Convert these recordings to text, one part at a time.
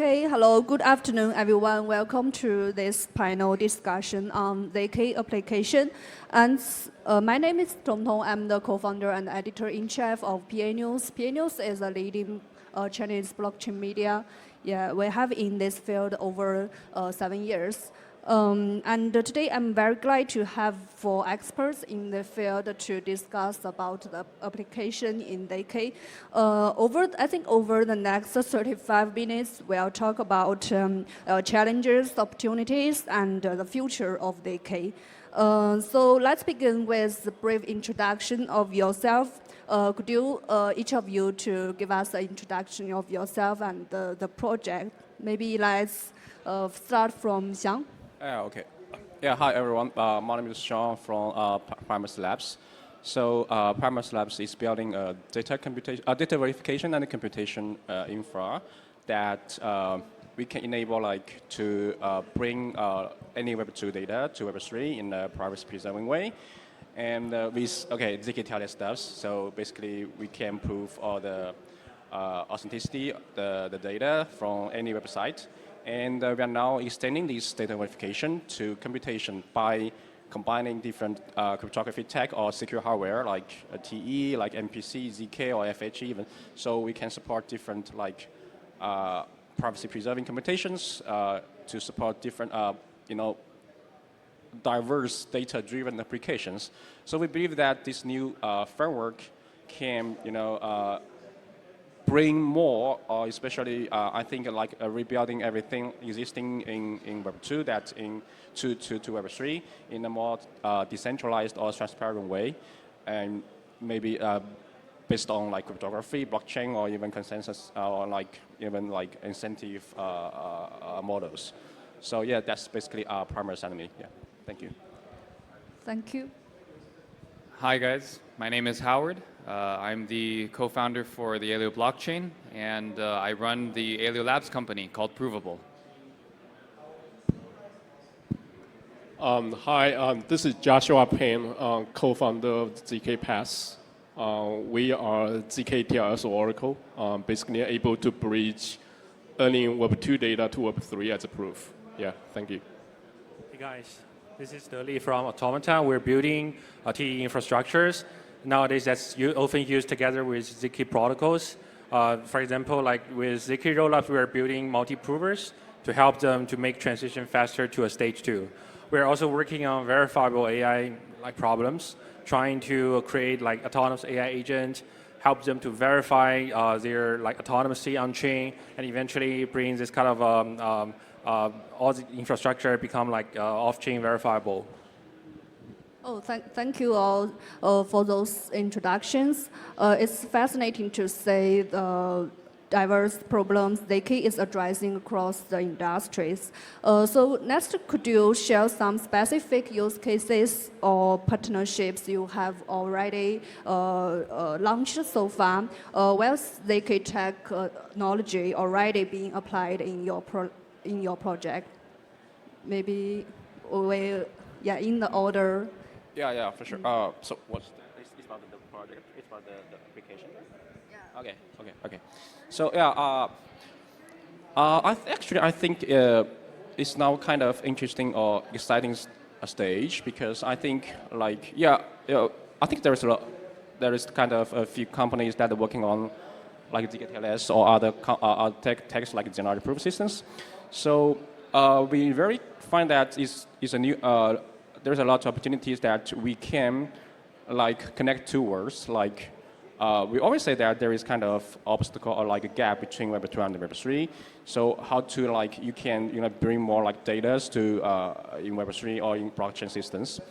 Okay, hello, good afternoon, everyone. Welcome to this panel discussion on zk application. And my name is Tongtong. I'm the co-founder and editor-in-chief of PANews. PANews is a leading Chinese blockchain media. Yeah, we have in this field over 7 years. And today I'm very glad to have 4 experts in the field to discuss about the application in zk. I think over the next 35 minutes, we'll talk about challenges, opportunities, and the future of zk. So let's begin with a brief introduction of yourself. Could you, each of you, to give us an introduction of yourself and the project? Maybe let's start from Xiang. Okay. Yeah, hi everyone. My name is Xiang from Primus Labs. So Primus Labs is building a data verification and computation infra that we can enable to bring any Web2 data to Web3 in a privacy-preserving way. And with zkTLS stuff. So basically, we can prove all the authenticity, the data from any website. And we are now extending this data verification to computation by combining different cryptography tech or secure hardware like TE, like MPC, ZK, or FH even. So we can support different privacy-preserving computations to support different, diverse data-driven applications. So we believe that this new framework can, bring more, especially I think rebuilding everything existing in Web2 that's to Web3 in a more decentralized or transparent way, and maybe based on cryptography, blockchain, or even consensus, or even incentive models. So yeah, that's basically our primary enemy. Yeah, thank you. Thank you. Hi guys, my name is Howard. I'm the co-founder for the Aleo blockchain, and I run the Aleo Labs company called Provable. Hi, this is Joshua Peng, co-founder of zkPass. We are zkTLS Oracle, basically able to bridge earning Web2 data to Web3 as a proof. Yeah, thank you. Hey guys, this is Deli from Automata. We're building TE infrastructures. Nowadays, that's often used together with zk protocols. For example, with zk rollups, we are building multi-provers to help them to make transition faster to a stage 2. We're also working on verifiable AI problems, trying to create autonomous AI agents, help them to verify their autonomy on-chain, and eventually bring this kind of all the infrastructure become off-chain verifiable. Oh, thank you all for those introductions. It's fascinating to see the diverse problems zk is addressing across the industries. So next, could you share some specific use cases or partnerships you have already launched so far? Where's zk technology already being applied in your project? Maybe in the order. Yeah, for sure. So what's it's about the project? It's about the application? Yeah. Okay. So yeah, I think it's now kind of interesting or exciting stage, because I think I think there is kind of a few companies that are working on zkTLS or other techs like general proof systems. So we very find that is a new. There's a lot of opportunities that we can connect towards. We always say that there is kind of obstacle or a gap between Web2 and Web3. So how to you can bring more data to in Web3 or in blockchain systems.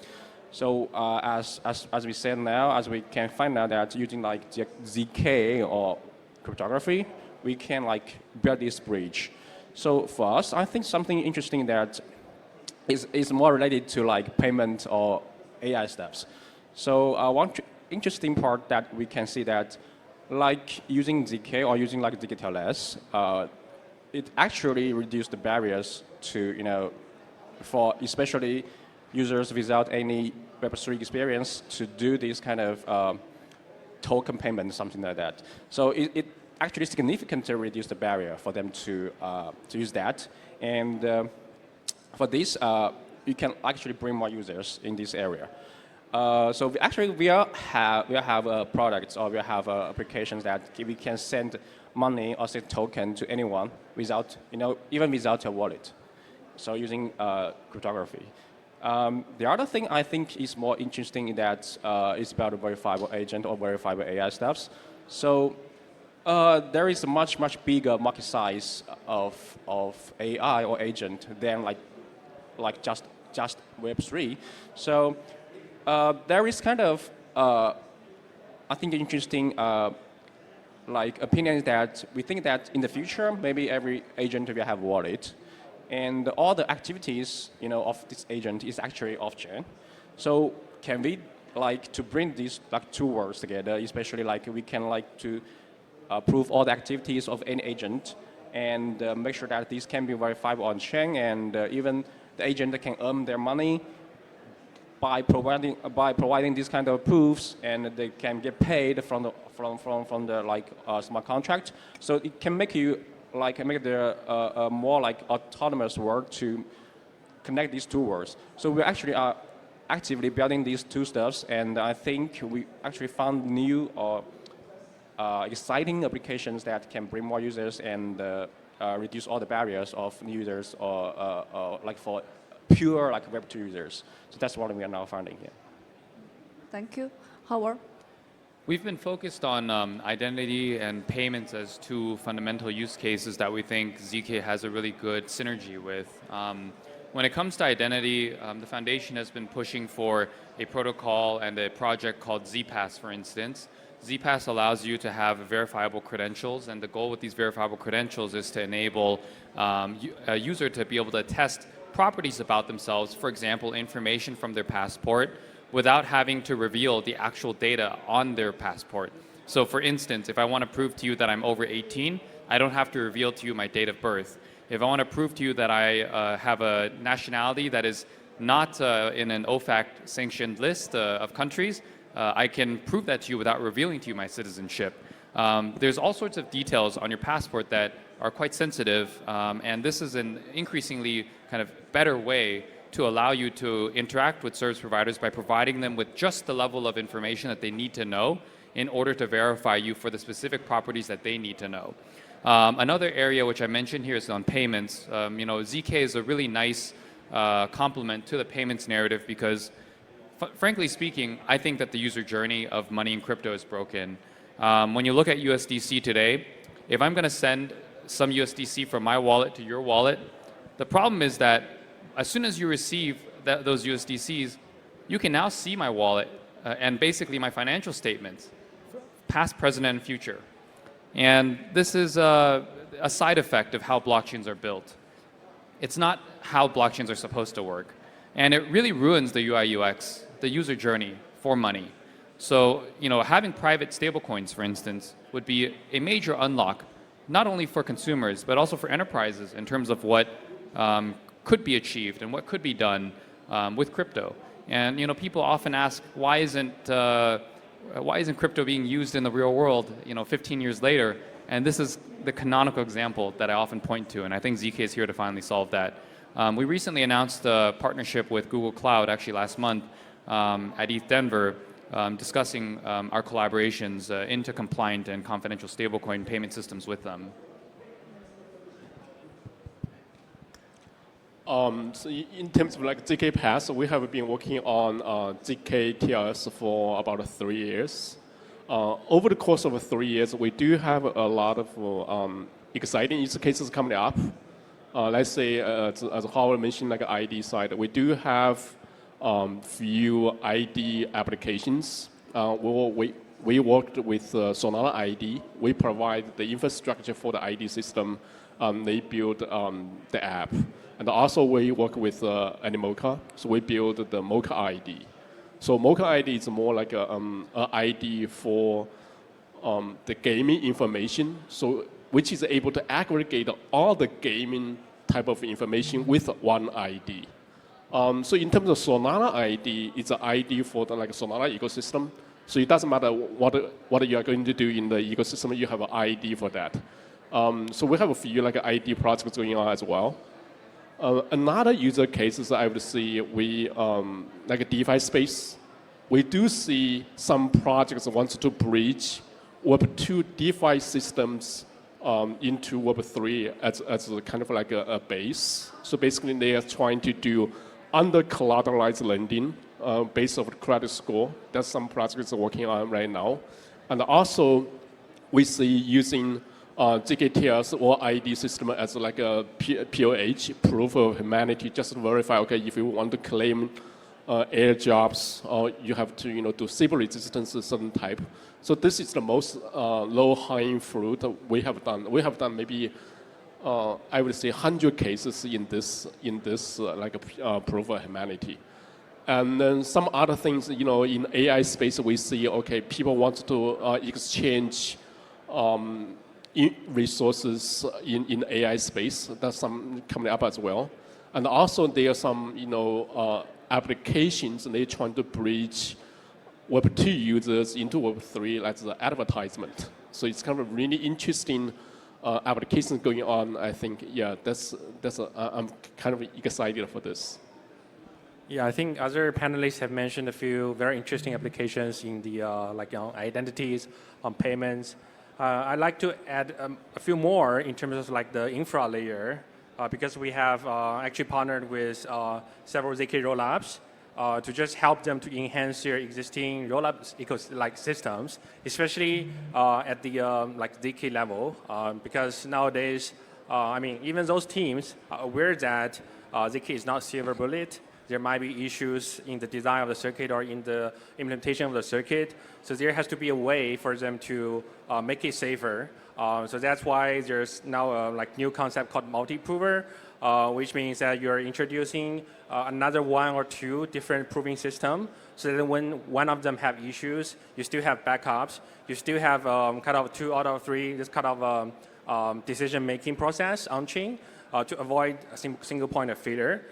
So as we said now, as we can find out that using zk or cryptography, we can build this bridge. So for us, I think something interesting that is more related to payment or AI steps. So one interesting part that we can see that using zk or using zkTLS, it actually reduced the barriers to for especially users without any Web3 experience to do this kind of token payment, something like that. So it actually significantly reduce the barrier for them to use that. And for this, you can actually bring more users in this area. So we have products or we have applications that we can send money or send token to anyone without, even without a wallet. So using cryptography. The other thing I think is more interesting in that is about a verifiable agent or verifiable AI stuffs. So there is a much bigger market size of AI or agent than like just Web3. So there is kind of I think interesting opinions that we think that in the future maybe every agent will have a wallet, and all the activities of this agent is actually off-chain. So can we to bring these two worlds together, especially we can to prove all the activities of any agent and make sure that these can be verifiable on chain, and even the agent can earn their money by providing these kind of proofs, and they can get paid from the smart contract. So it can make the more autonomous world to connect these two worlds. So we actually are actively building these two stuffs, and I think we actually found new or exciting applications that can bring more users and reduce all the barriers of new users or for pure Web2 users. So that's what we are now finding here. Thank you. Howard? We've been focused on identity and payments as two fundamental use cases that we think ZK has a really good synergy with. When it comes to identity, the foundation has been pushing for a protocol and a project called zkPass, for instance. zkPass allows you to have verifiable credentials, and the goal with these verifiable credentials is to enable a user to be able to test properties about themselves, for example, information from their passport, without having to reveal the actual data on their passport. So for instance, if I want to prove to you that I'm over 18, I don't have to reveal to you my date of birth. If I want to prove to you that I have a nationality that is not in an OFAC-sanctioned list of countries, I can prove that to you without revealing to you my citizenship. There's all sorts of details on your passport that are quite sensitive, and this is an increasingly kind of better way to allow you to interact with service providers by providing them with just the level of information that they need to know in order to verify you for the specific properties that they need to know. Another area which I mentioned here is on payments. ZK is a really nice complement to the payments narrative because, frankly speaking, I think that the user journey of money in crypto is broken. When you look at USDC today, if I'm going to send some USDC from my wallet to your wallet, the problem is that as soon as you receive those USDCs, you can now see my wallet and basically my financial statements, past, present, and future. And this is a side effect of how blockchains are built. It's not how blockchains are supposed to work. And it really ruins the UI UX, the user journey for money. So, having private stablecoins, for instance, would be a major unlock, not only for consumers, but also for enterprises in terms of what could be achieved and what could be done with crypto. And people often ask, why isn't crypto being used in the real world 15 years later? And this is the canonical example that I often point to, and I think ZK is here to finally solve that. We recently announced a partnership with Google Cloud, actually last month, at ETH Denver, discussing our collaborations into compliant and confidential stablecoin payment systems with them. So in terms of zkPass, we have been working on zkTLS for about 3 years. Over the course of 3 years, we do have a lot of exciting use cases coming up. Let's say, as Howard mentioned, ID side, we do have few ID applications. We worked with Sonata ID. We provide the infrastructure for the ID system. They build the app. And also we work with Animoca, so we build the Mocha ID. So Mocha ID is more like an ID for the gaming information, so which is able to aggregate all the gaming type of information with one ID. So in terms of Sonata ID, it's an ID for the Sonata ecosystem. So it doesn't matter what you are going to do in the ecosystem, you have an ID for that. So we have a few like ID projects going on as well. Another user cases I would see, we like a DeFi space. We do see some projects wants to bridge Web2 DeFi systems into Web3 as a kind of like a base. So basically, they are trying to do under collateralized lending based on credit score. That's some projects are working on right now, and also we see using zkTLS or ID system as like a POH, proof of humanity, just to verify, okay, if you want to claim air jobs, or you have to do civil resistance of certain type. So this is the most low-hanging fruit we have done. We have done maybe, I would say, 100 cases in this like a proof of humanity. And then some other things, in AI space, we see, okay, people want to exchange resources in AI space. That's some coming up as well. And also there are some, applications, and they're trying to bridge Web2 users into Web3, like the advertisement. So it's kind of really interesting applications going on. I think, yeah, I'm kind of excited for this. Yeah, I think other panelists have mentioned a few very interesting applications in the identities, on payments. I'd like to add a few more in terms of like the infra layer, because we have actually partnered with several zk rollups to just help them to enhance their existing rollup systems, especially at the zk level, because nowadays, even those teams are aware that zk is not silver bullet. There might be issues in the design of the circuit or in the implementation of the circuit. So there has to be a way for them to make it safer. So that's why there's now a new concept called multi-prover, which means that you're introducing another one or two different proving systems. So that when one of them have issues, you still have backups. You still have kind of 2 out of 3, this kind of decision-making process on chain to avoid a single point of failure.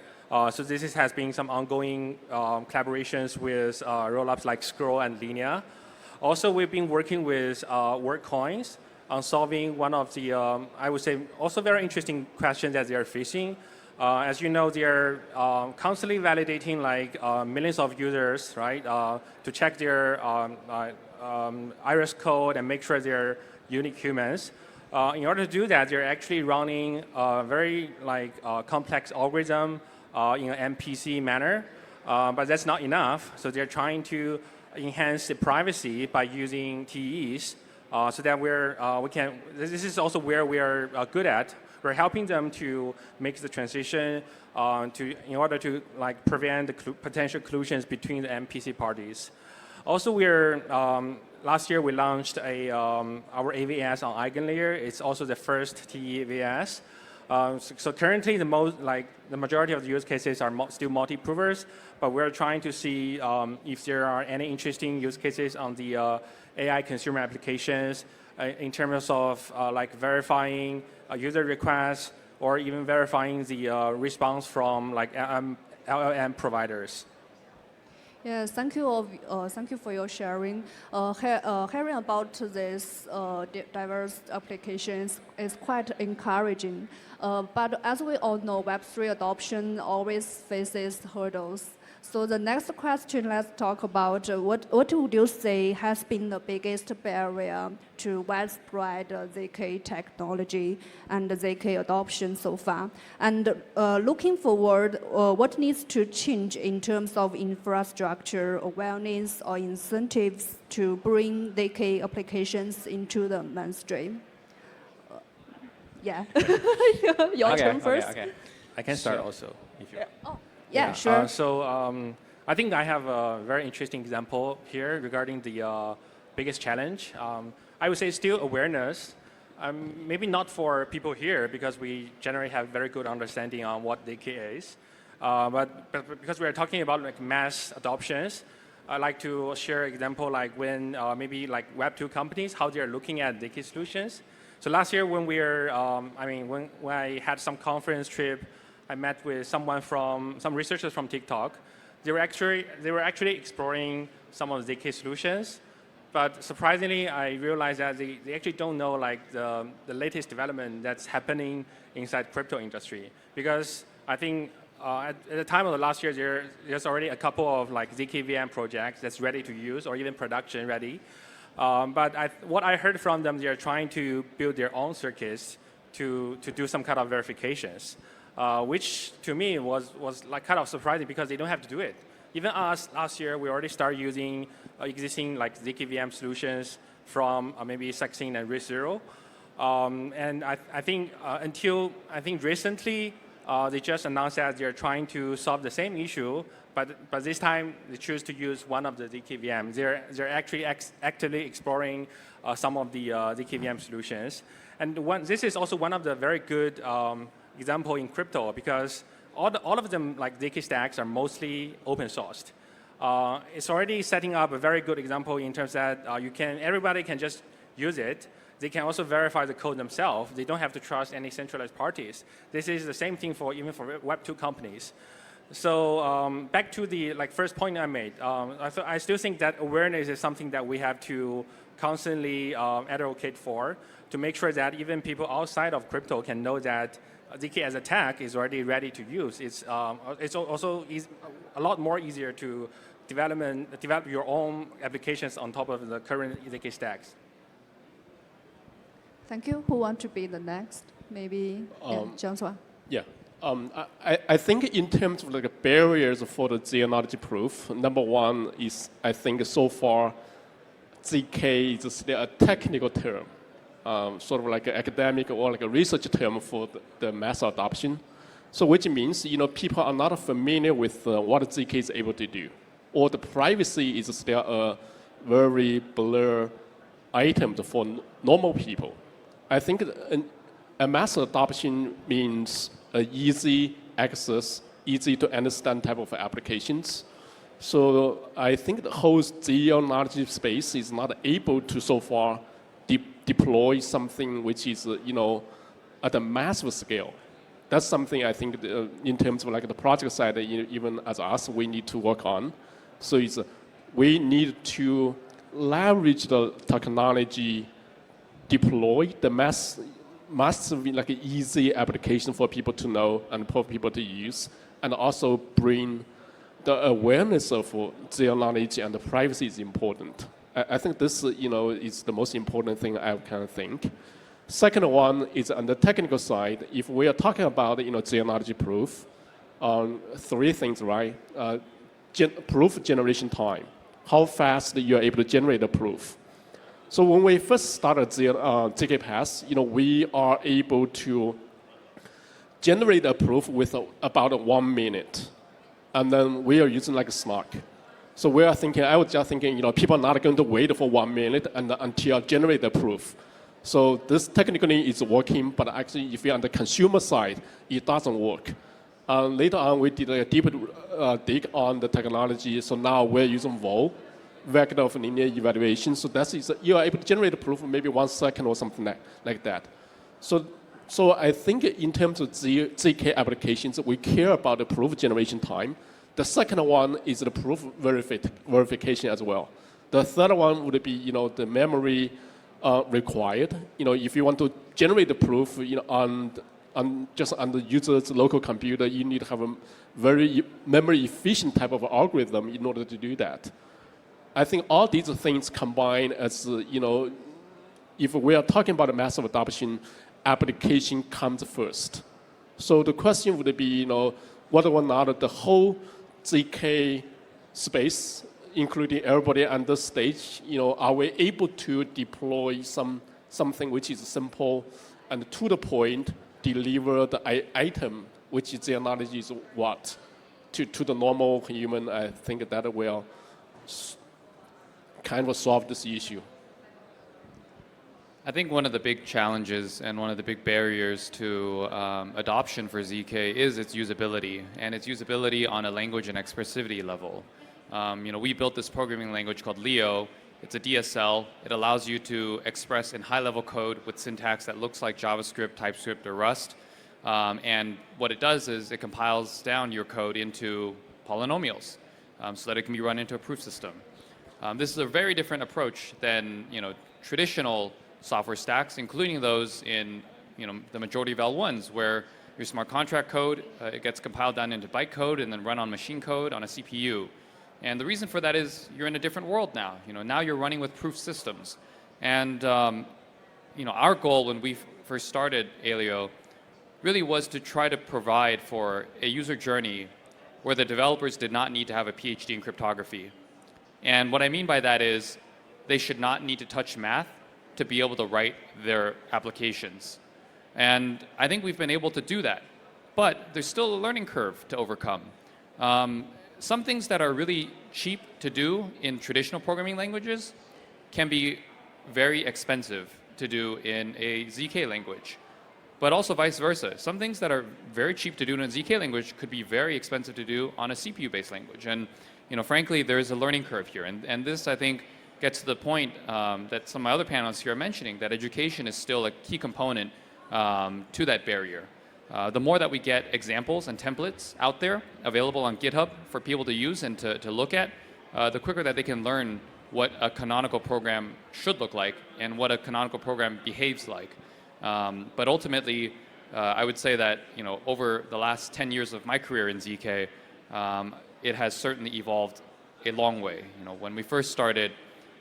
So this has been some ongoing collaborations with rollups like Scroll and Linea. Also, we've been working with WorkCoins on solving one of the, I would say, also very interesting questions that they are facing. As you know, they are constantly validating millions of users, right, to check their iris code and make sure they're unique humans. In order to do that, they're actually running a very complex algorithm in an MPC manner, but that's not enough. So they're trying to enhance the privacy by using TEEs, so that we can. This is also where we are good at. We're helping them to make the transition in order to prevent the potential collusions between the MPC parties. Also, last year we launched our AVS on EigenLayer. It's also the first TE AVS. So currently, the majority of the use cases are still multi-provers, but we're trying to see if there are any interesting use cases on the AI consumer applications in terms of verifying a user requests or even verifying the response from LLM providers. Yes, thank you. Thank you for your sharing. Hearing about this diverse applications is quite encouraging. But as we all know, Web3 adoption always faces hurdles. So the next question, let's talk about what would you say has been the biggest barrier to widespread zk technology and zk adoption so far? And looking forward, what needs to change in terms of infrastructure, awareness, or incentives to bring zk applications into the mainstream? Yeah, your turn first. Okay. I can start also, if you. Yeah, sure. I think I have a very interesting example here regarding the biggest challenge. I would say still awareness. Maybe not for people here because we generally have very good understanding on what zk is. But because we are talking about mass adoptions, I'd like to share an example when maybe Web2 companies, how they are looking at zk solutions. So last year when when I had some conference trip, I met with some researchers from TikTok. they were actually exploring some of the zk solutions. But surprisingly, I realized that they actually don't know like the latest development that's happening inside crypto industry. Because I think at the time of the last year, there's already a couple of like zkVM projects that's ready to use or even production ready. But what I heard from them, they're trying to build their own circuits to do some kind of verifications, which to me was like kind of surprising because they don't have to do it. Even us, last year, we already started using existing like zkVM solutions from maybe Saxing and RISC-0. And I think until recently, they just announced that they're trying to solve the same issue, but this time they choose to use one of the zkVM. They're actually actively exploring some of the zkVM solutions. And this is also one of the very good example in crypto because all of them, like zk stacks, are mostly open sourced. It's already setting up a very good example in terms that everybody can just use it. They can also verify the code themselves. They don't have to trust any centralized parties. This is the same thing even for Web2 companies. So back to the first point I made, I still think that awareness is something that we have to constantly advocate for to make sure that even people outside of crypto can know that zk as a tag is already ready to use. It's also a lot more easier to develop your own applications on top of the current zk stacks. Thank you. Who want to be the next? Maybe Jiang. Yeah. I think in terms of like barriers for the zero-knowledge proof, number one is I think so far zk is still a technical term, sort of like an academic or like a research term for the mass adoption. So which means people are not familiar with what zk is able to do, or the privacy is still a very blurred item for normal people. I think a mass adoption means easy access, easy to understand type of applications. So I think the whole zero-knowledge space is not able to so far deploy something which is at a massive scale. That's something I think in terms of like the project side, even as us, we need to work on. So we need to leverage the technology, deploy the massive like easy application for people to know and for people to use, and also bring the awareness of zero knowledge and the privacy is important. I think this is the most important thing I can think. Second one is on the technical side. If we are talking about zero knowledge proof, three things, right? Proof generation time, how fast you are able to generate a proof. So when we first started zkPass, we are able to generate a proof with about 1 minute, and then we are using like Snark. So I was just thinking, people are not going to wait for 1 minute until generate the proof. So this technically is working, but actually if you're on the consumer side, it doesn't work. Later on, we did a deeper dig on the technology. So now we're using VOL, vector of linear evaluation. So you are able to generate a proof in maybe 1 second or something like that. So I think in terms of zk applications, we care about the proof generation time. The second one is the proof verification as well. The third one would be the memory required. If you want to generate the proof just on the user's local computer, you need to have a very memory efficient type of algorithm in order to do that. I think all these things combine as, if we are talking about a massive adoption, application comes first. So the question would be, whether or not the whole zk space, including everybody on the stage, are we able to deploy something which is simple and to the point, deliver the item, which is their knowledge is what, to the normal human. I think that will kind of solve this issue. I think one of the big challenges and one of the big barriers to adoption for zk is its usability, and its usability on a language and expressivity level. We built this programming language called Aleo. It's a DSL. It allows you to express in high-level code with syntax that looks like JavaScript, TypeScript, or Rust. And what it does is it compiles down your code into polynomials. so that it can be run into a proof system. This is a very different approach than traditional software stacks, including those in the majority of L1s, where your smart contract code it gets compiled down into bytecode and then run on machine code on a CPU. And the reason for that is you're in a different world now. Now you're running with proof systems. And our goal when we first started Aleo really was to try to provide for a user journey where the developers did not need to have a PhD in cryptography. And what I mean by that is they should not need to touch math to be able to write their applications. And I think we've been able to do that. But there's still a learning curve to overcome. Some things that are really cheap to do in traditional programming languages can be very expensive to do in a zk language. But also vice versa. Some things that are very cheap to do in a zk language could be very expensive to do on a CPU-based language. And frankly, there is a learning curve here. And this, I think, gets to the point that some of my other panelists here are mentioning, that education is still a key component to that barrier. The more that we get examples and templates out there available on GitHub for people to use and to look at, the quicker that they can learn what a canonical program should look like and what a canonical program behaves like. But ultimately, I would say that over the last 10 years of my career in zk, it has certainly evolved a long way. When we first started,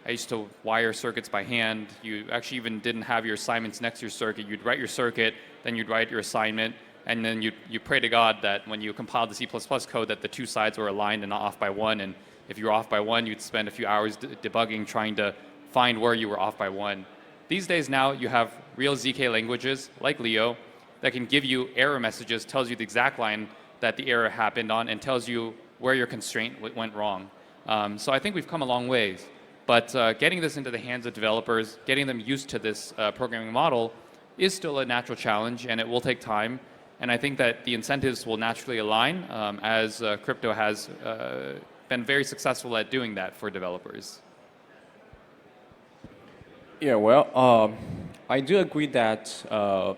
I used to wire circuits by hand. You actually even didn't have your assignments next to your circuit. You'd write your circuit, then you'd write your assignment, and then you pray to God that when you compiled the C++ code that the two sides were aligned and not off by one. And if you were off by one, you'd spend a few hours debugging, trying to find where you were off by one. These days now, you have real zk languages like Leo that can give you error messages, tells you the exact line that the error happened on, and tells you where your constraint went wrong. So I think we've come a long ways. But getting this into the hands of developers, getting them used to this programming model is still a natural challenge, and it will take time. And I think that the incentives will naturally align as crypto has been very successful at doing that for developers. Yeah, well, I do agree that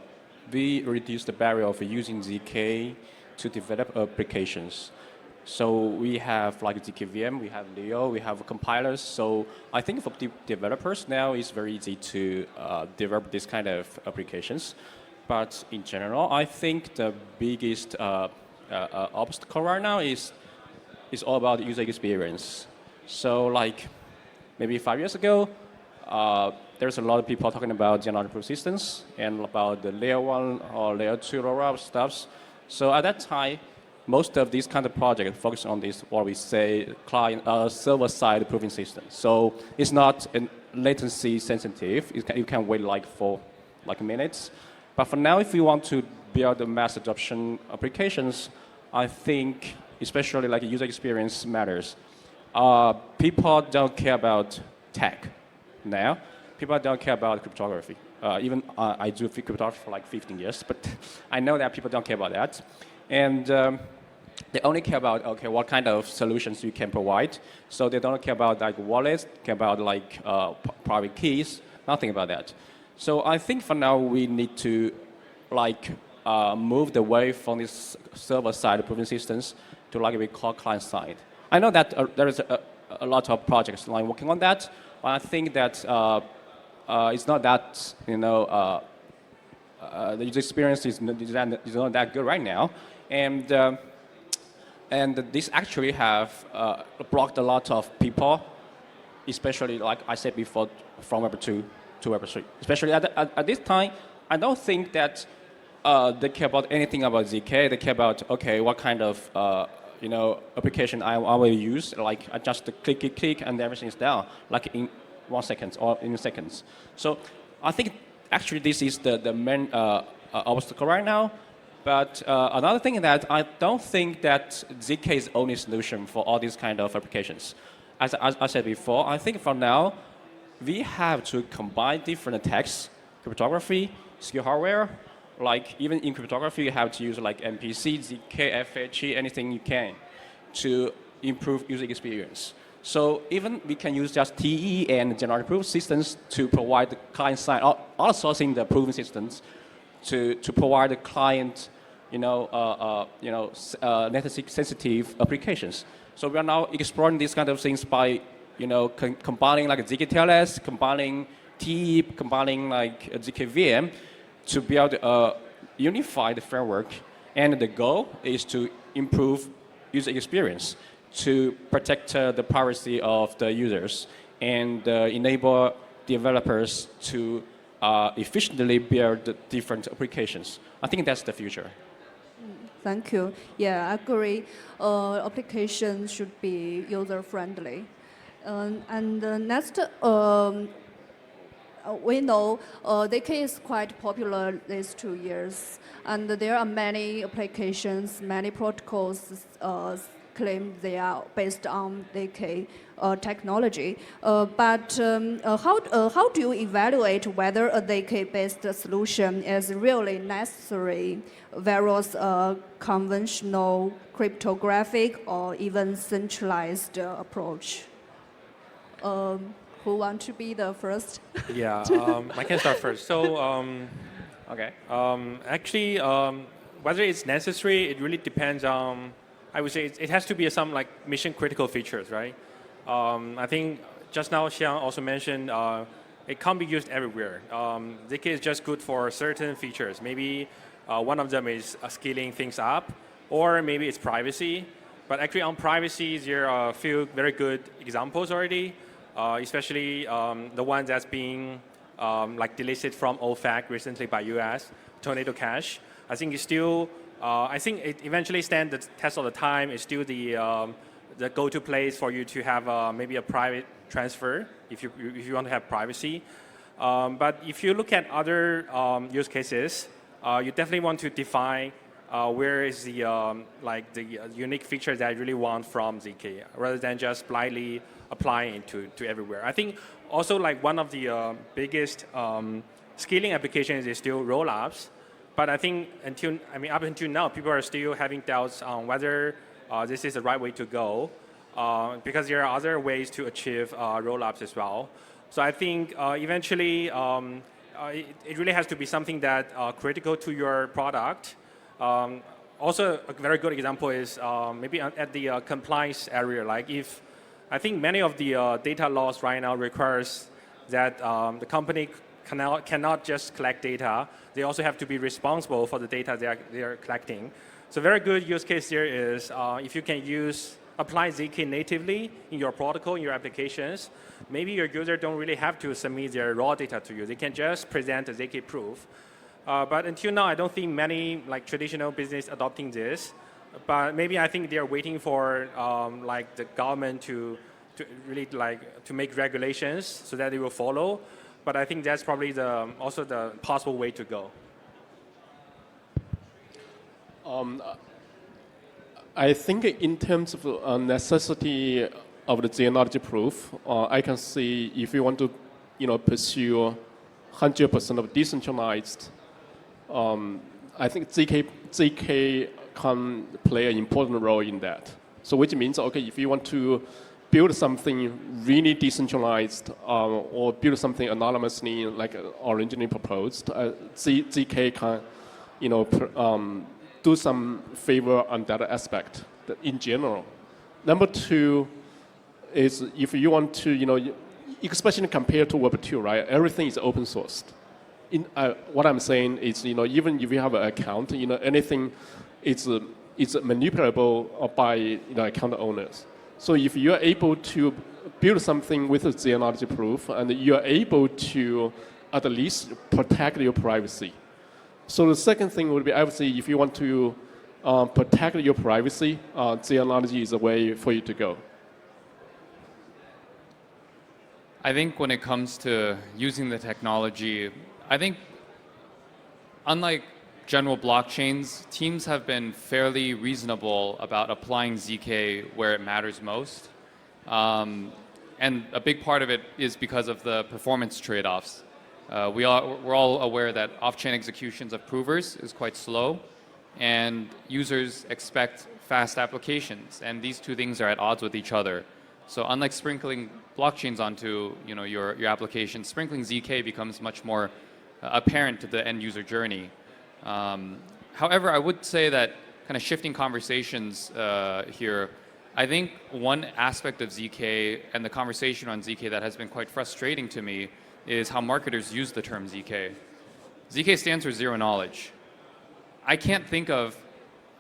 we reduce the barrier of using zk to develop applications. So we have like zkVM, we have Leo, we have compilers. So I think for developers now it's very easy to develop this kind of applications. But in general, I think the biggest obstacle right now is all about user experience. So like maybe 5 years ago, there's a lot of people talking about general proof systems and about the layer 1 or layer 2 rollup stuffs. So at that time, most of these kind of projects focus on this, what we say, client server-side proving system. So it's not latency sensitive. You can wait for minutes. But for now, if you want to build the mass adoption applications, I think especially like user experience matters. People don't care about tech now. People don't care about cryptography. Even I do cryptography for like 15 years, but I know that people don't care about that. And they only care about, okay, what kind of solutions you can provide. So they don't care about like wallets, care about like private keys, nothing about that. So I think for now we need to like move the way from this server-side proving systems to like we call client-side. I know that there is a lot of projects like working on that, but I think that it's not that, the user experience is not that good right now. And this actually have blocked a lot of people, especially like I said before, from Web 2 to Web 3. Especially at this time, I don't think that they care about anything about zk. They care about, okay, what kind of application I will use. Like I just click and everything is down, like in 1 second or in seconds. So I think actually this is the main obstacle right now. But another thing is that I don't think that zk is the only solution for all these kind of applications. As I said before, I think for now, we have to combine different attacks, cryptography, secure hardware. Like even in cryptography, you have to use like MPC, zk, FHE, anything you can to improve user experience. So even we can use just TE and general proof systems to provide the client side, outsourcing the proving systems to provide the client, latency sensitive applications. So we are now exploring these kind of things by, combining like zkTLS, combining TEE, combining like zkVM to build a unified framework. And the goal is to improve user experience, to protect the privacy of the users, and enable developers to efficiently build different applications. I think that's the future. Thank you. Yeah, I agree. Applications should be user-friendly. Next, we know zk is quite popular these 2 years, and there are many applications, many protocols claim they are based on zk technology. But how do you evaluate whether a zk-based solution is really necessary versus a conventional cryptographic or even centralized approach? Who want to be the first? Yeah, I can start first. So, Okay. actually, whether it's necessary, it really depends on. I would say it has to be some like mission critical features, right? I think just now Xiang also mentioned it can't be used everywhere. zk is just good for certain features. Maybe one of them is scaling things up, or maybe it's privacy. But actually, on privacy, there are a few very good examples already. Especially the one that's being like delisted from OFAC recently by US, Tornado Cash. I think it's still, I think it eventually stands the test of the time. It's still the go-to place for you to have maybe a private transfer if you want to have privacy. But if you look at other use cases, you definitely want to define where is the like the unique feature that I really want from zk, rather than just blindly applying it to everywhere. I think also like one of the biggest scaling applications is still rollups, but I think up until now, people are still having doubts on whether this is the right way to go, because there are other ways to achieve rollups as well. So I think eventually it really has to be something that critical to your product. Also, a very good example is maybe at the compliance area. Like if I think many of the data laws right now requires that the company cannot just collect data. They also have to be responsible for the data they are collecting. So very good use case here is if you can apply zk natively in your protocol, in your applications, maybe your user don't really have to submit their raw data to you. They can just present a zk proof. But until now, I don't think many like traditional business adopting this. But maybe I think they are waiting for like the government to really like to make regulations so that they will follow. But I think that's probably also the possible way to go. I think in terms of necessity of the genealogy proof, I can see if you want to, pursue 100% of decentralized, I think zk can play an important role in that. So which means, okay, if you want to build something really decentralized or build something anonymously like originally proposed, zk can, do some favor on that aspect in general. Number two is if you want to, especially compared to Web 2, right? Everything is open sourced. What I'm saying is, even if you have an account, anything is manipulable by account owners. So if you are able to build something with a genealogy proof, and you are able to at least protect your privacy. So the second thing would be, I would say, if you want to protect your privacy, genealogy is a way for you to go. I think when it comes to using the technology, I think unlike general blockchains, teams have been fairly reasonable about applying zk where it matters most. And a big part of it is because of the performance trade-offs. We're all aware that off-chain executions of provers is quite slow, and users expect fast applications, and these two things are at odds with each other. So unlike sprinkling blockchains onto your application, sprinkling zk becomes much more apparent to the end user journey. However, I would say that kind of shifting conversations here, I think one aspect of zk and the conversation on zk that has been quite frustrating to me is how marketers use the term zk. zk stands for zero knowledge. I can't think of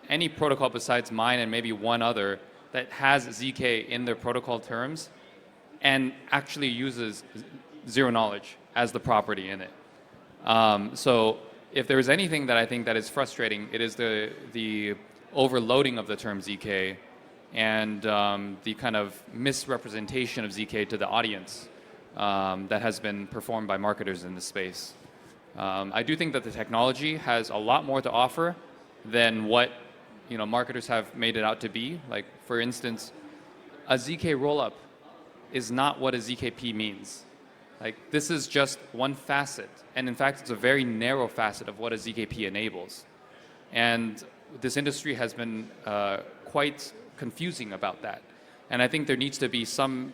any protocol besides mine and maybe one other that has zk in their protocol terms and actually uses zero knowledge as the property in it. So if there is anything that I think that is frustrating, it is the overloading of the term zk and the kind of misrepresentation of zk to the audience that has been performed by marketers in this space. I do think that the technology has a lot more to offer than what marketers have made it out to be. Like, for instance, a zk rollup is not what a zkP means. Like, this is just one facet, and in fact, it's a very narrow facet of what a zkP enables. And this industry has been quite confusing about that. And I think there needs to be some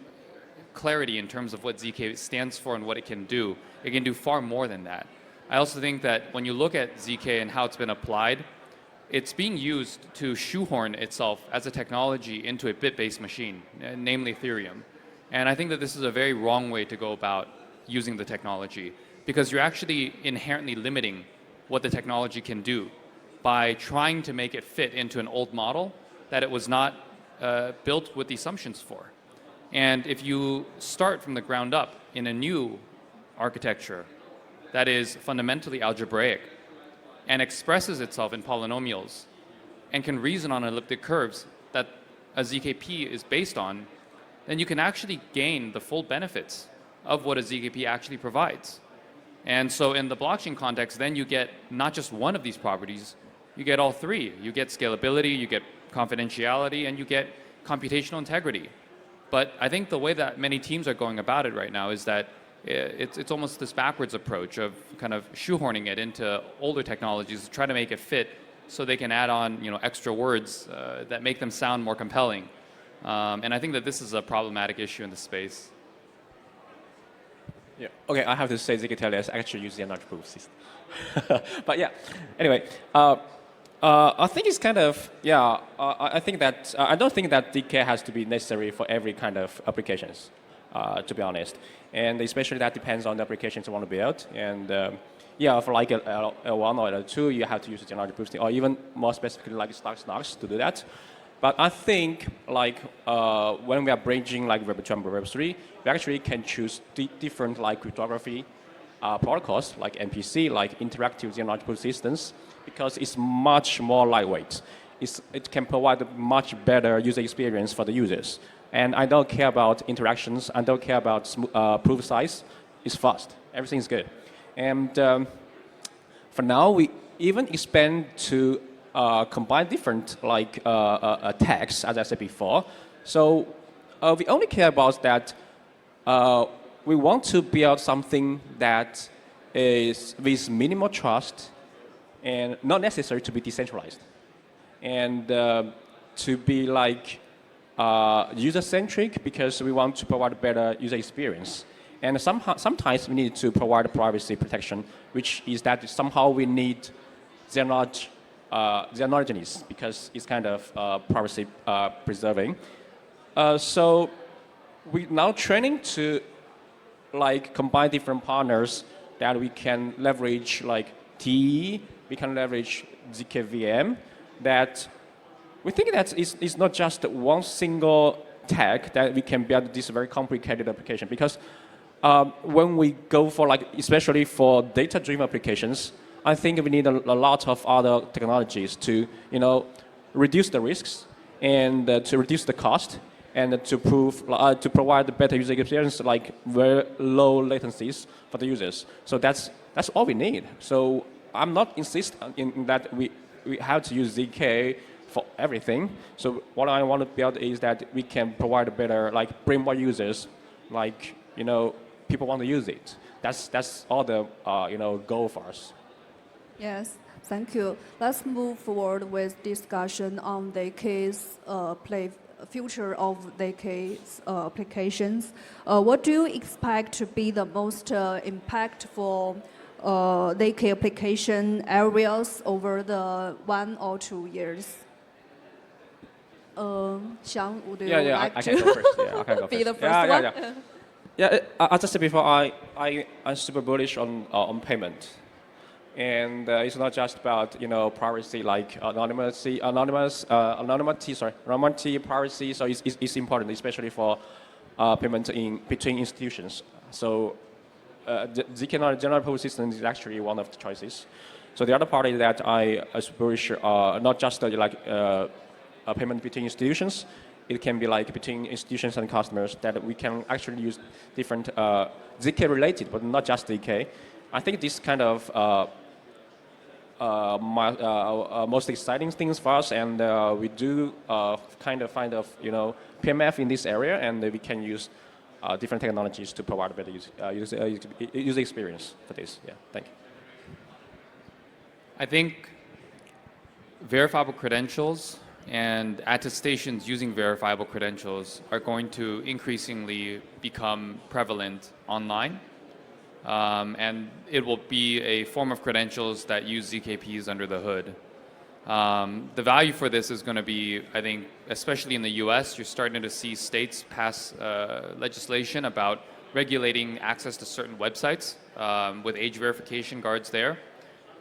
clarity in terms of what zk stands for and what it can do. It can do far more than that. I also think that when you look at zk and how it's been applied, it's being used to shoehorn itself as a technology into a bit-based machine, namely Ethereum. And I think that this is a very wrong way to go about using the technology, because you're actually inherently limiting what the technology can do by trying to make it fit into an old model that it was not built with the assumptions for. And if you start from the ground up in a new architecture that is fundamentally algebraic and expresses itself in polynomials and can reason on elliptic curves that a zkP is based on, then you can actually gain the full benefits of what a zkP actually provides. And so in the blockchain context, then you get not just one of these properties, you get all three. You get scalability, you get confidentiality, and you get computational integrity. But I think the way that many teams are going about it right now is that it's almost this backwards approach of kind of shoehorning it into older technologies to try to make it fit so they can add on extra words that make them sound more compelling. And I think that this is a problematic issue in the space. Yeah. Okay, I have to say zkTLS actually uses the energy proof system. But yeah, anyway, I think it's kind of, I think that, I don't think that zk has to be necessary for every kind of applications, to be honest. And especially that depends on the applications you want to build. And for like L1 or L2, you have to use the energy boosting, or even more specifically like Stocks to do that. But I think like when we are bridging like Web 2 and Web 3, we actually can choose different like cryptography protocols like MPC, like interactive zero-knowledge systems, because it's much more lightweight. It can provide a much better user experience for the users. And I don't care about interactions. I don't care about proof size. It's fast. Everything's good. And for now, we even expand to combine different like tags, as I said before. So we only care about that. We want to build something that is with minimal trust and not necessary to be decentralized, and to be like user-centric, because we want to provide a better user experience. And sometimes we need to provide privacy protection, which is that somehow we need zero-knowledge because it's kind of privacy preserving. So we're now training to like combine different partners that we can leverage, like TEE, we can leverage zkVM, that we think that it's not just one single tag that we can build this very complicated application. Because when we go for like, especially for data-driven applications, I think we need a lot of other technologies to, reduce the risks and to reduce the cost and to provide better user experience, like very low latencies for the users. So that's all we need. So I'm not insisting in that we have to use zk for everything. So what I want to build is that we can provide a better, like bring more users, like people want to use it. That's all the goal for us. Yes, thank you. Let's move forward with discussion on zk's future of zk's applications. What do you expect to be the most impactful zk application areas over the 1 or 2 years? Xiang, would you Yeah, like I to can go first. Yeah, I can go be first. the first yeah, one? yeah. Yeah, as I said before, I'm super bullish on payment, and it's not just about privacy like anonymity, privacy. So it's important, especially for payment between institutions. So the zk general purpose system is actually one of the choices. So the other part is that I is bullish not just a payment between institutions. It can be like between institutions and customers that we can actually use different zk related, but not just zk. I think this kind of most exciting things for us, and we do kind of find PMF in this area, and we can use different technologies to provide a better user experience for this. Yeah, thank you. I think verifiable credentials and attestations using verifiable credentials are going to increasingly become prevalent online. And it will be a form of credentials that use zkPs under the hood. The value for this is going to be, I think, especially in the US, you're starting to see states pass legislation about regulating access to certain websites with age verification guards there.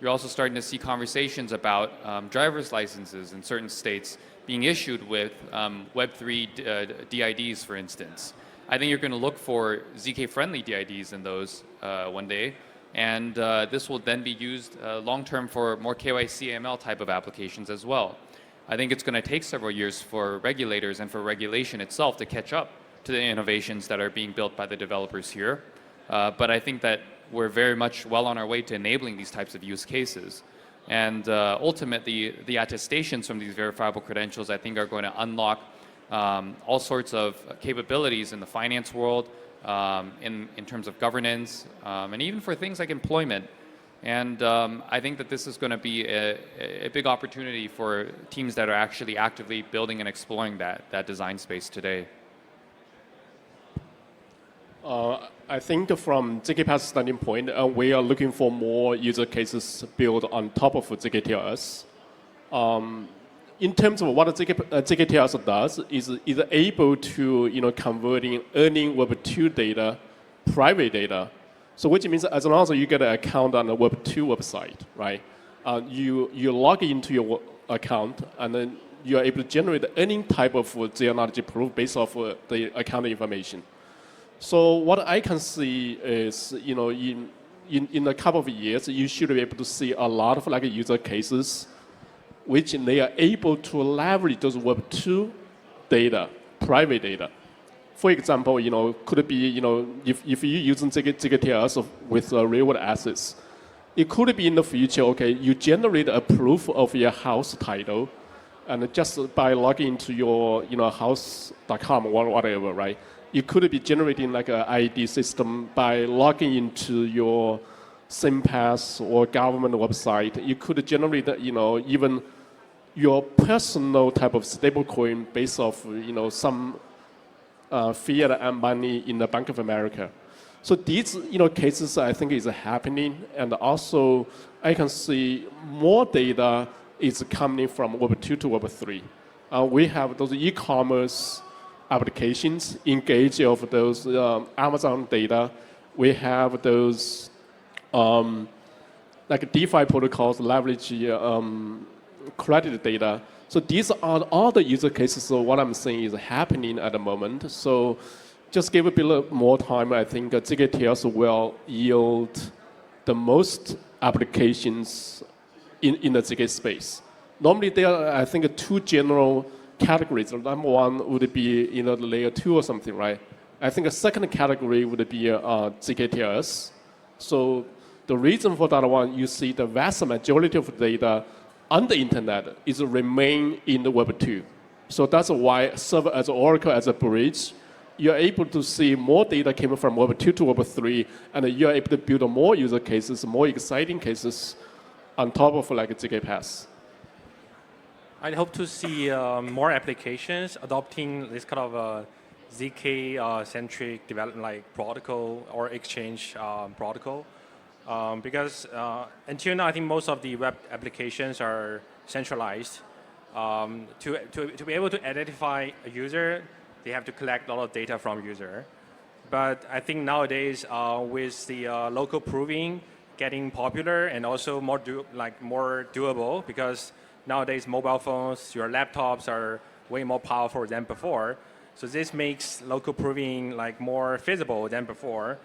You're also starting to see conversations about driver's licenses in certain states being issued with Web3 DIDs, for instance. I think you're going to look for zk-friendly DIDs in those one day, and this will then be used long-term for more KYC AML type of applications as well. I think it's going to take several years for regulators and for regulation itself to catch up to the innovations that are being built by the developers here. But I think that we're very much well on our way to enabling these types of use cases. And ultimately, the attestations from these verifiable credentials, I think, are going to unlock all sorts of capabilities in the finance world, in terms of governance, and even for things like employment. And I think that this is going to be a big opportunity for teams that are actually actively building and exploring that design space today. I think from zkPass standing point, we are looking for more user cases built on top of zkTLS. In terms of what zkTLS does, is able to converting earning Web2 data, private data. So which means as long as you get an account on a Web2 website, right? You log into your account and then you are able to generate any type of zero knowledge proof based off the account information. So what I can see is, in a couple of years, you should be able to see a lot of user cases, which they are able to leverage those Web2 data, private data. For example, could it be, if you're using zkTLS with real-world assets, it could be in the future, okay, you generate a proof of your house title, and just by logging into your, house.com or whatever, right? You could be generating an ID system by logging into your SIM-Pass or government website. You could generate, even your personal type of stablecoin based off, some fiat and money in the Bank of America. So these, cases I think is happening, and also I can see more data is coming from Web2 to Web3. We have those e-commerce applications engage of those Amazon data. We have those DeFi protocols leverage credit data. So these are all the user cases. So what I'm saying is happening at the moment. So just give a bit more time. I think zkTLS will yield the most applications in the zk space. Normally there are, I think, two general categories. Number one would be the layer 2 or something, right? I think a second category would be zkTLS. So the reason for that one, you see the vast majority of data on the internet is remain in the Web 2. So that's why serve as Oracle as a bridge. You're able to see more data came from Web 2 to Web 3, and you're able to build more user cases, more exciting cases on top of zkPass. I hope to see more applications adopting this kind of zk-centric development, like protocol or exchange protocol. Because until now, I think most of the web applications are centralized. to be able to identify a user, they have to collect a lot of data from user. But I think nowadays, with the local proving getting popular and also more doable, because nowadays mobile phones, your laptops are way more powerful than before. So this makes local proving more feasible than before,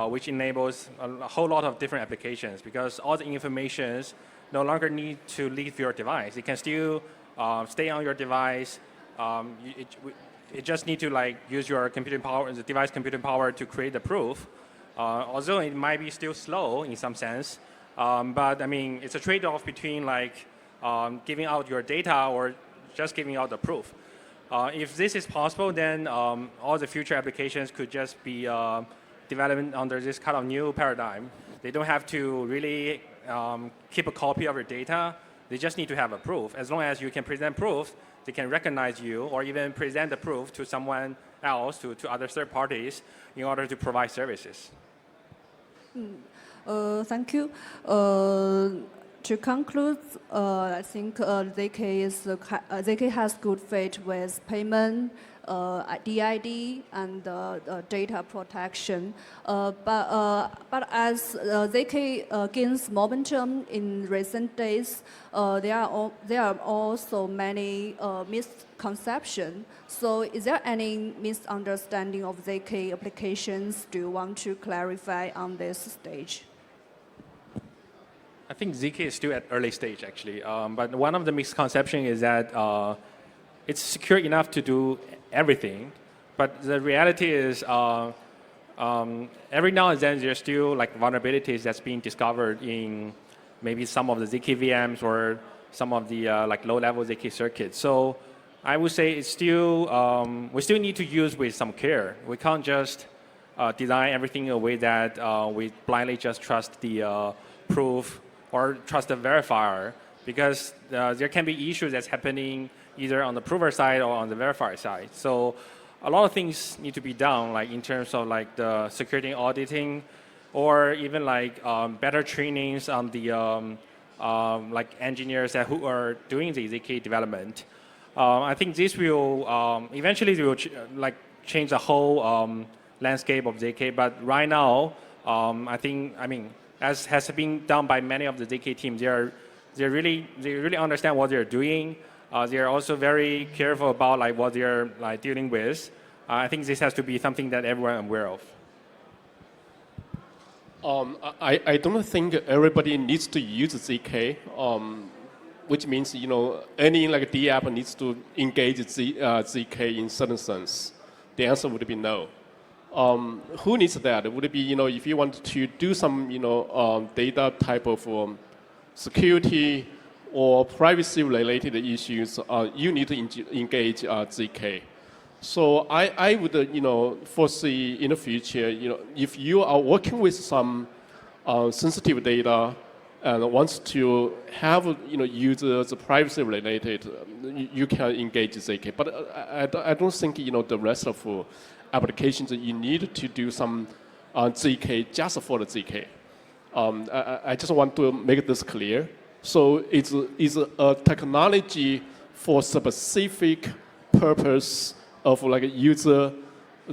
which enables a whole lot of different applications, because all the informations no longer need to leave your device. It can still stay on your device. It just need to use your computing power, the device computing power, to create the proof. Although it might be still slow in some sense, but I mean it's a trade-off between giving out your data or just giving out the proof. If this is possible, then all the future applications could just be developed under this kind of new paradigm. They don't have to really keep a copy of your data. They just need to have a proof. As long as you can present proof, they can recognize you or even present the proof to someone else, to other third parties, in order to provide services. Thank you. To conclude, I think zk has good fit with payment, DID, and data protection. But as zk gains momentum in recent days, there are also many misconceptions. So is there any misunderstanding of zk applications? Do you want to clarify on this stage? I think zk is still at early stage, actually. But one of the misconceptions is that it's secure enough to do everything. But the reality is, every now and then there's still vulnerabilities that's being discovered in maybe some of the zk VMs or some of the low-level zk circuits. So I would say it's still we still need to use with some care. We can't just design everything in a way that we blindly just trust the proof or trust the verifier, because there can be issues that's happening either on the prover side or on the verifier side. So a lot of things need to be done, in terms of the security auditing, or even better trainings on the engineers who are doing the zk development. I think this will eventually change the whole landscape of zk. But right now, as has been done by many of the zk teams, they really understand what they're doing. They are also very careful about what they're dealing with. I think this has to be something that everyone is aware of. I don't think everybody needs to use zk, which means any D app needs to engage zk in certain sense. The answer would be no. Who needs that? Would it be if you want to do some data type of security or privacy related issues, you need to engage zk. So I would foresee in the future, if you are working with some sensitive data and wants to have users privacy related, you can engage zk. But I don't think the rest of applications you need to do some zk just for the zk. I just want to make this clear. So it's a technology for specific purpose of user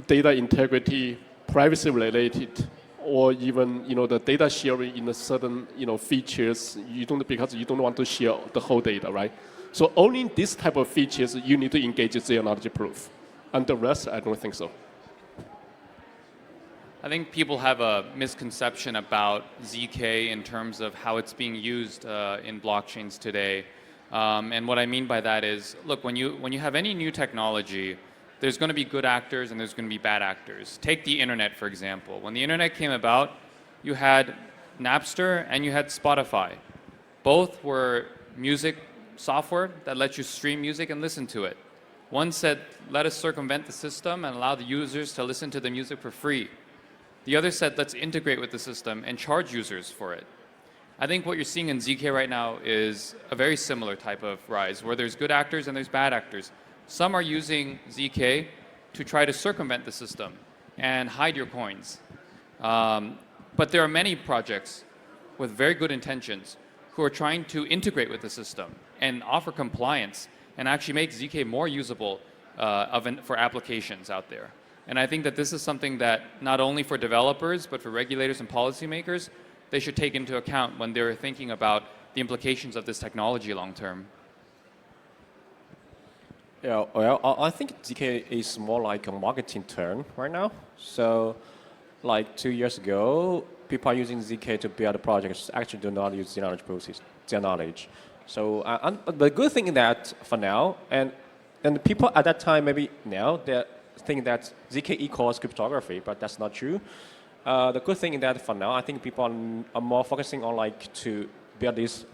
data integrity, privacy related, or even the data sharing in a certain features. Because you don't want to share the whole data, right? So only this type of features you need to engage zero knowledge proof, and the rest I don't think so. I think people have a misconception about zk in terms of how it's being used in blockchains today. And what I mean by that is, look, when you have any new technology, there's going to be good actors and there's going to be bad actors. Take the internet, for example. When the internet came about, you had Napster and you had Spotify. Both were music software that lets you stream music and listen to it. One said, let us circumvent the system and allow the users to listen to the music for free. The other said, let's integrate with the system and charge users for it. I think what you're seeing in zk right now is a very similar type of rise, where there's good actors and there's bad actors. Some are using zk to try to circumvent the system and hide your coins. But there are many projects with very good intentions who are trying to integrate with the system and offer compliance and actually make zk more usable for applications out there. And I think that this is something that not only for developers, but for regulators and policymakers, they should take into account when they're thinking about the implications of this technology long term. Yeah, well, I think zk is more like a marketing term right now. So, like 2 years ago, people are using zk to build projects actually do not use zero knowledge process, zero knowledge. So, the good thing is that for now, and the people at that time, maybe now, they think that zk equals cryptography, but that's not true. The good thing is that for now, I think people are more focusing on like to build these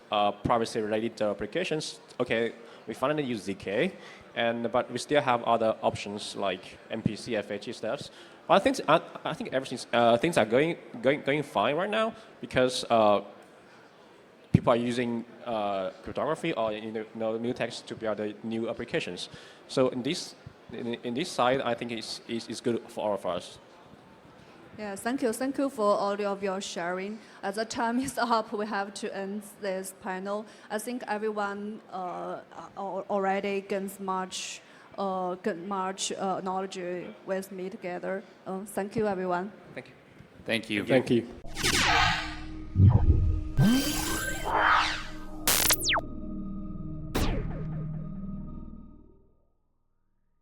privacy-related applications. Okay, we finally use zk, but we still have other options like MPC, FHE steps. But I think things are going fine right now because people are using cryptography or new text to build new applications. So in this side, I think it's good for all of us. Yeah, thank you. Thank you for all of your sharing. As the time is up, we have to end this panel. I think everyone already gains much knowledge with me together. Thank you, everyone. Thank you. Thank you. Thank you.